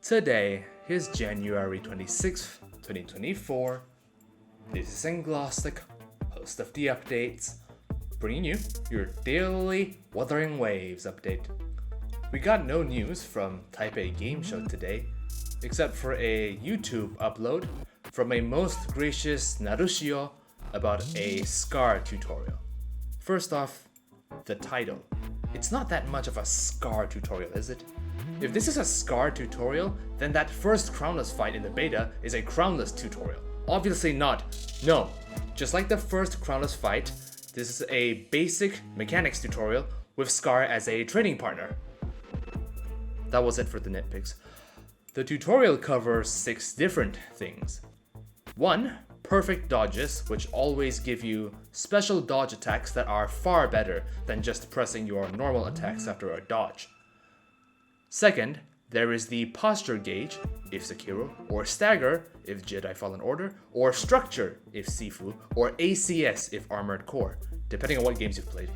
Today is January 26th, 2024. This is Engnostic, host of the updates, bringing you your daily Wuthering Waves update. We got no news from Taipei Game Show today, except for a YouTube upload from a most gracious Narushio about a Scar tutorial. First off, the title. It's not that much of a Scar tutorial, is it? If this is a Scar tutorial, then that first Crownless fight in the beta is a Crownless tutorial. Obviously not. No. Just like the first Crownless fight, this is a basic mechanics tutorial with Scar as a training partner. That was it for the nitpicks. The tutorial covers 6 different things. 1. Perfect dodges, which always give you special dodge attacks that are far better than just pressing your normal attacks after a dodge. Second, there is the posture gauge, if Sekiro, or stagger, if Jedi Fallen Order, or structure, if Sifu, or ACS, if Armored Core, depending on what games you've played.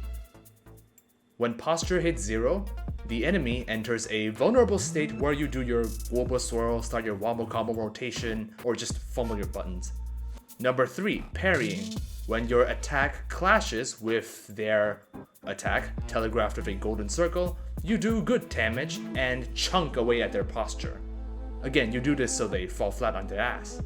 When posture hits 0, the enemy enters a vulnerable state where you do your Wobo Swirl, start your Wombo Combo rotation, or just fumble your buttons. Number 3, parrying. When your attack clashes with their attack, telegraphed with a golden circle, you do good damage and chunk away at their posture. Again, you do this so they fall flat on their ass.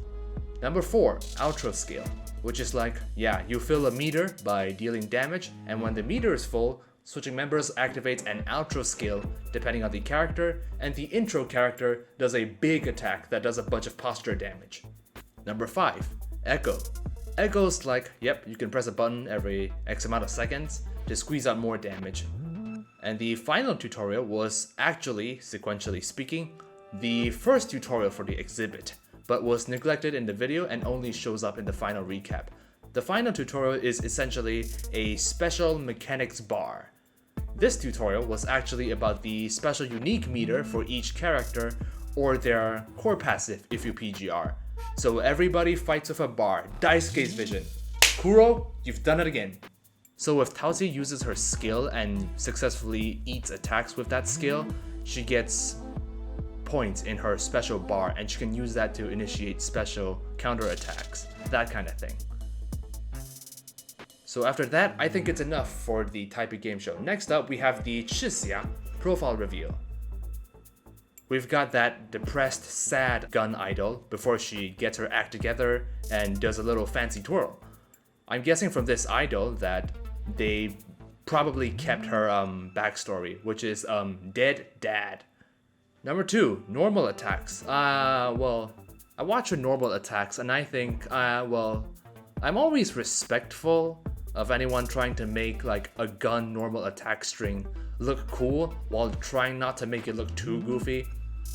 Number 4, outro scale, which is like, you fill a meter by dealing damage, and when the meter is full, switching members activates an outro skill depending on the character, and the intro character does a big attack that does a bunch of posture damage. Number 5, echo. Echo's like, you can press a button every X amount of seconds to squeeze out more damage. And the final tutorial was actually, sequentially speaking, the first tutorial for the exhibit, but was neglected in the video and only shows up in the final recap. The final tutorial is essentially a special mechanics bar. This tutorial was actually about the special unique meter for each character, or their core passive if you PGR. So everybody fights with a bar. Daisuke's vision. Kuro, you've done it again. So if Tauzi uses her skill and successfully eats attacks with that skill, she gets points in her special bar and she can use that to initiate special counter attacks. That kind of thing. So after that, I think it's enough for the Taipei Game Show. Next up, we have the Chisa profile reveal. We've got that depressed, sad gun idol before she gets her act together and does a little fancy twirl. I'm guessing from this idol that they probably kept her backstory, which is dead dad. Number 2, normal attacks. I watch her normal attacks and I think, I'm always respectful of anyone trying to make like a gun normal attack string look cool while trying not to make it look too goofy,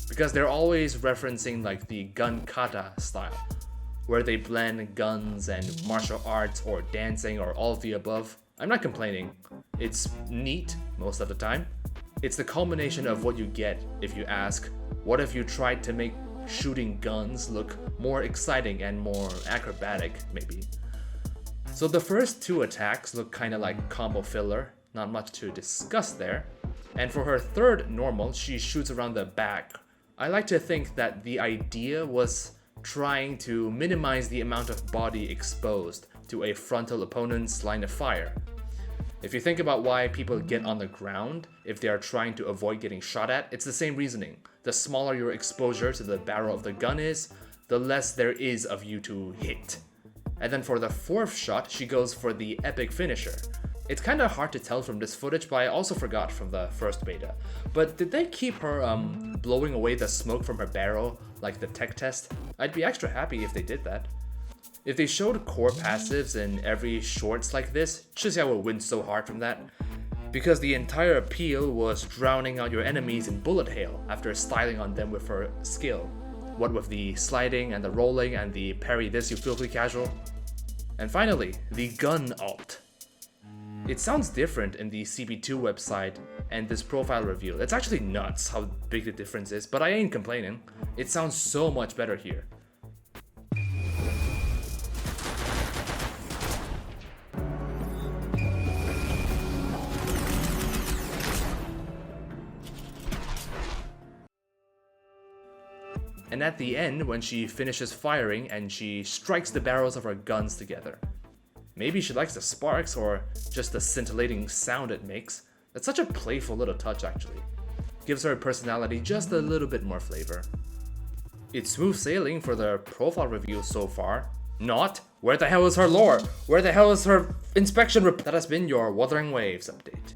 because they're always referencing like the gun kata style, where they blend guns and martial arts or dancing or all of the above. I'm not complaining. It's neat most of the time. It's the culmination of what you get if you ask, what if you tried to make shooting guns look more exciting and more acrobatic, maybe? So the first 2 attacks look kinda like combo filler, not much to discuss there. And for her third normal, she shoots around the back. I like to think that the idea was trying to minimize the amount of body exposed to a frontal opponent's line of fire. If you think about why people get on the ground if they are trying to avoid getting shot at, it's the same reasoning. The smaller your exposure to the barrel of the gun is, the less there is of you to hit. And then for the 4th shot, she goes for the epic finisher. It's kinda hard to tell from this footage, but I also forgot from the first beta. But did they keep her blowing away the smoke from her barrel like the tech test? I'd be extra happy if they did that. If they showed core passives in every shorts like this, Chisa will win so hard from that. Because the entire appeal was drowning out your enemies in bullet hail after styling on them with her skill. What with the sliding and the rolling and the parry this you filthy casual. And finally, the gun alt. It sounds different in the CP2 website and this profile reveal. It's actually nuts how big the difference is, but I ain't complaining. It sounds so much better here. And at the end, when she finishes firing and she strikes the barrels of her guns together. Maybe she likes the sparks or just the scintillating sound it makes. That's such a playful little touch actually. Gives her personality just a little bit more flavor. It's smooth sailing for the profile review so far. Not! Where the hell is her lore? Where the hell is her inspection report? That has been your Wuthering Waves update.